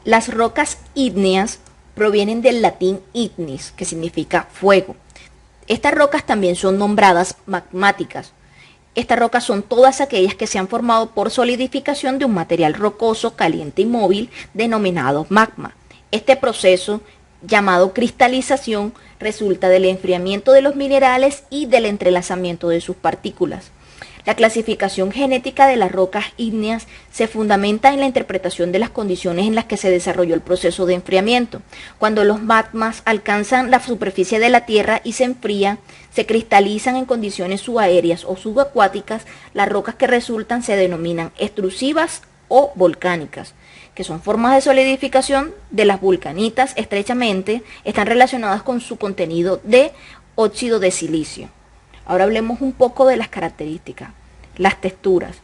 Las rocas ígneas provienen del latín ignis, que significa fuego. Estas rocas también son nombradas magmáticas. Estas rocas son todas aquellas que se han formado por solidificación de un material rocoso, caliente y móvil denominado magma. Este proceso, llamado cristalización, resulta del enfriamiento de los minerales y del entrelazamiento de sus partículas. La clasificación genética de las rocas ígneas se fundamenta en la interpretación de las condiciones en las que se desarrolló el proceso de enfriamiento. Cuando los magmas alcanzan la superficie de la Tierra y se enfrían, se cristalizan en condiciones subaéreas o subacuáticas, las rocas que resultan se denominan extrusivas o volcánicas, que son formas de solidificación de las vulcanitas. Estrechamente están relacionadas con su contenido de óxido de silicio. Ahora hablemos un poco de las características. Las texturas.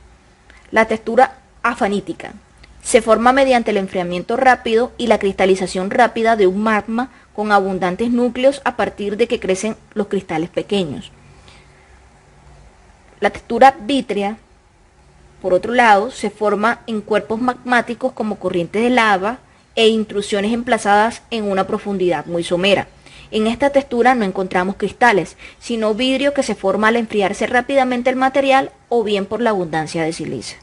La textura afanítica se forma mediante el enfriamiento rápido y la cristalización rápida de un magma con abundantes núcleos a partir de que crecen los cristales pequeños. La textura vítrea, por otro lado, se forma en cuerpos magmáticos como corrientes de lava e intrusiones emplazadas en una profundidad muy somera. En esta textura no encontramos cristales, sino vidrio que se forma al enfriarse rápidamente el material o bien por la abundancia de silicio.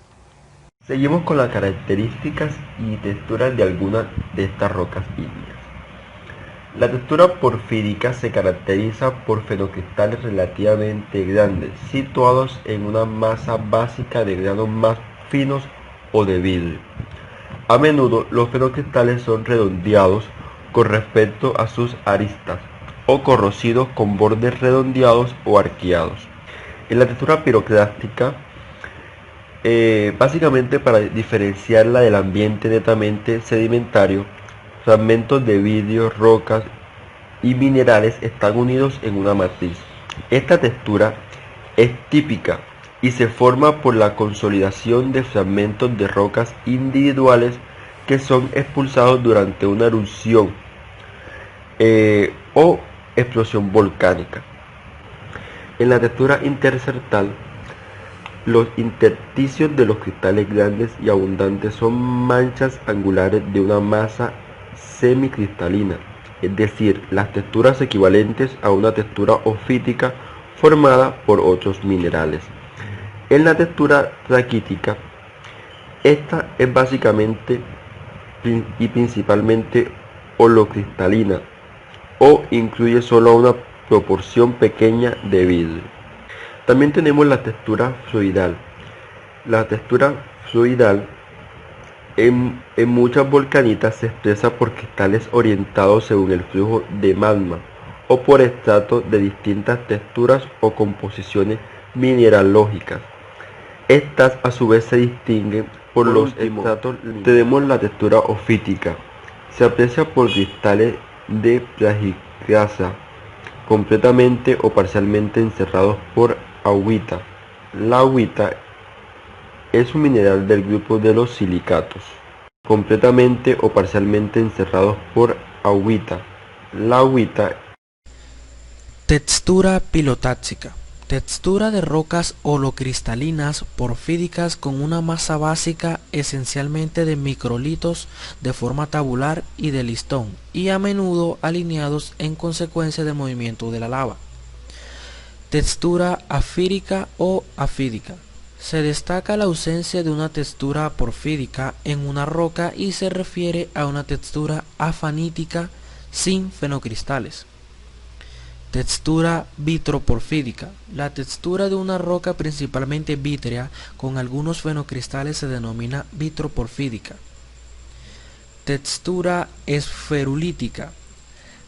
Seguimos con las características y texturas de algunas de estas rocas ígneas. La textura porfírica se caracteriza por fenocristales relativamente grandes, situados en una masa básica de granos más finos o de vidrio. A menudo los fenocristales son redondeados con respecto a sus aristas, o corrosivos con bordes redondeados o arqueados. En la textura piroclástica, básicamente para diferenciarla del ambiente netamente sedimentario, fragmentos de vidrio, rocas y minerales están unidos en una matriz. Esta textura es típica y se forma por la consolidación de fragmentos de rocas individuales que son expulsados durante una erupción o explosión volcánica. En la textura intersertal, los intersticios de los cristales grandes y abundantes son manchas angulares de una masa semicristalina, es decir, las texturas equivalentes a una textura ofítica formada por otros minerales. En la textura raquítica, esta es básicamente y principalmente holocristalina o incluye solo una proporción pequeña de vidrio. También tenemos la textura fluidal. La textura fluidal en muchas volcanitas se expresa por cristales orientados según el flujo de magma o por estratos de distintas texturas o composiciones mineralógicas. Estas a su vez se distinguen por los estratos. Tenemos la textura ofítica. Se aprecia por cristales de plagioclasa completamente o parcialmente encerrados por agüita. La agüita es un mineral del grupo de los silicatos, completamente o parcialmente encerrados por agüita. La agüita. Textura pilotáxica. Textura de rocas holocristalinas porfíricas con una masa básica esencialmente de microlitos de forma tabular y de listón, y a menudo alineados en consecuencia del movimiento de la lava. Textura afírica o afídica. Se destaca la ausencia de una textura porfírica en una roca y se refiere a una textura afanítica sin fenocristales. Textura vitroporfírica. La textura de una roca principalmente vítrea con algunos fenocristales se denomina vitroporfírica. Textura esferulítica.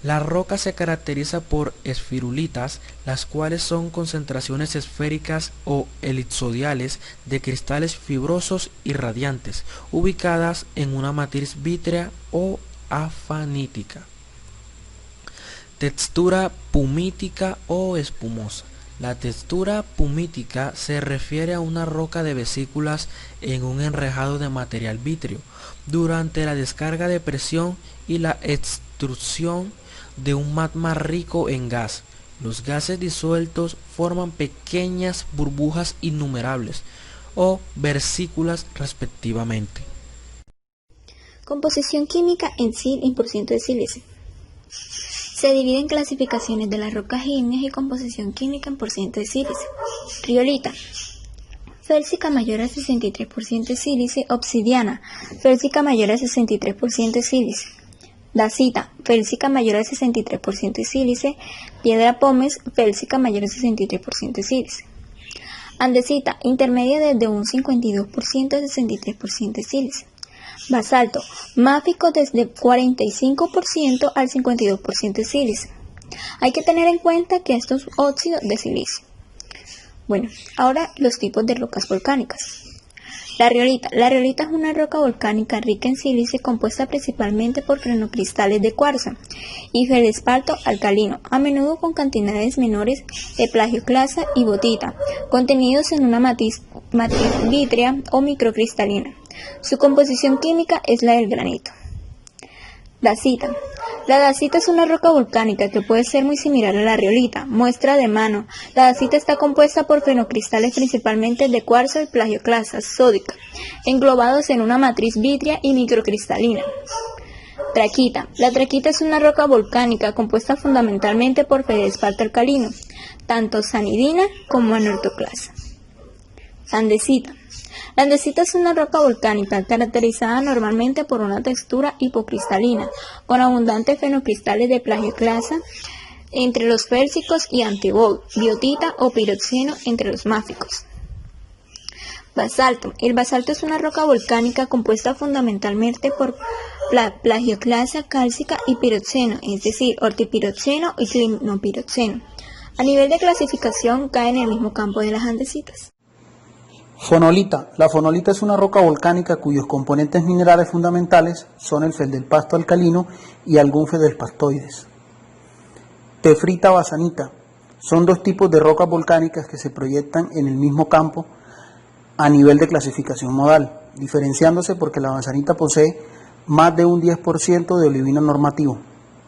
La roca se caracteriza por esfirulitas, las cuales son concentraciones esféricas o elipsoidales de cristales fibrosos y radiantes, ubicadas en una matriz vítrea o afanítica. Textura pumítica o espumosa. La textura pumítica se refiere a una roca de vesículas en un enrejado de material vítreo durante la descarga de presión y la extrusión de un magma rico en gas. Los gases disueltos forman pequeñas burbujas innumerables o vesículas respectivamente. Composición química en SIL y por ciento de sílice. Se divide en clasificaciones de las rocas ígneas y composición química en por ciento de sílice. Riolita. Félsica mayor a 63% de sílice. Obsidiana. Félsica mayor a 63% de sílice. Dacita. Félsica mayor a 63% de sílice. Piedra pómez. Félsica mayor a 63% de sílice. Andesita. Intermedia desde un 52% a 63% de sílice. Basalto. Máfico desde 45% al 52% de sílice. Hay que tener en cuenta que esto es óxido de silicio. Bueno, ahora los tipos de rocas volcánicas. La riolita. La riolita es una roca volcánica rica en sílice compuesta principalmente por fenocristales de cuarzo y feldespato alcalino, a menudo con cantidades menores de plagioclasa y botita, contenidos en una matriz vítrea o microcristalina. Su composición química es la del granito. Dacita. La dacita es una roca volcánica que puede ser muy similar a la riolita. Muestra de mano. La dacita está compuesta por fenocristales principalmente de cuarzo y plagioclasa sódica, englobados en una matriz vítrea y microcristalina. Traquita. La traquita es una roca volcánica compuesta fundamentalmente por feldespato alcalino, tanto sanidina como anortoclasa. Andesita. La andesita es una roca volcánica caracterizada normalmente por una textura hipocristalina, con abundantes fenocristales de plagioclasa entre los félsicos y antibol, biotita o piroxeno entre los máficos. Basalto. El basalto es una roca volcánica compuesta fundamentalmente por plagioclasa cálcica y piroxeno, es decir, ortipiroxeno y clinopiroxeno. A nivel de clasificación cae en el mismo campo de las andesitas. Fonolita. La fonolita es una roca volcánica cuyos componentes minerales fundamentales son el feldespato alcalino y algún feldespastoides. Tefrita basanita. Son dos tipos de rocas volcánicas que se proyectan en el mismo campo a nivel de clasificación modal, diferenciándose porque la basanita posee más de un 10% de olivino normativo.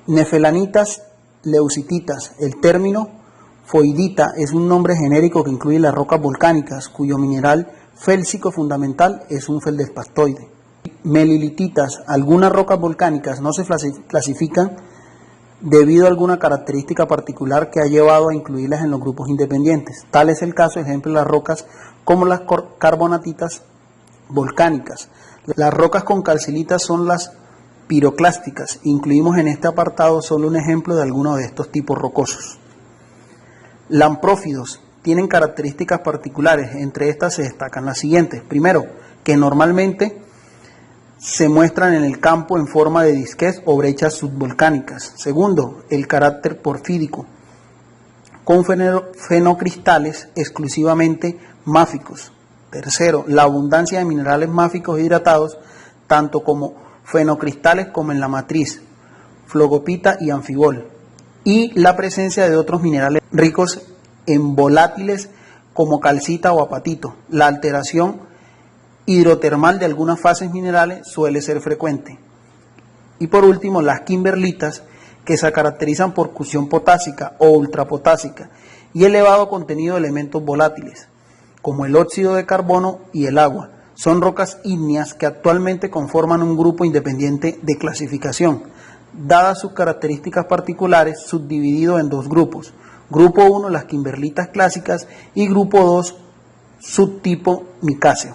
Nefelanitas, leucititas. El término foidita es un nombre genérico que incluye las rocas volcánicas, cuyo mineral félsico fundamental es un feldespastoide. Melilititas. Algunas rocas volcánicas no se clasifican debido a alguna característica particular que ha llevado a incluirlas en los grupos independientes. Tal es el caso, ejemplo, de las rocas como las carbonatitas volcánicas. Las rocas con calcilitas son las piroclásticas. Incluimos en este apartado solo un ejemplo de alguno de estos tipos rocosos. Lamprófidos tienen características particulares, entre estas se destacan las siguientes. Primero, que normalmente se muestran en el campo en forma de disquez o brechas subvolcánicas. Segundo, el carácter porfídico, con fenocristales exclusivamente máficos. Tercero, la abundancia de minerales máficos hidratados, tanto como fenocristales como en la matriz, flogopita y anfibol. Y la presencia de otros minerales ricos en volátiles como calcita o apatito. La alteración hidrotermal de algunas fases minerales suele ser frecuente. Y por último, las kimberlitas, que se caracterizan por fusión potásica o ultrapotásica y elevado contenido de elementos volátiles, como el óxido de carbono y el agua. Son rocas ígneas que actualmente conforman un grupo independiente de clasificación, dadas sus características particulares, subdividido en dos grupos. Grupo 1, las kimberlitas clásicas, y grupo 2, subtipo micáceo.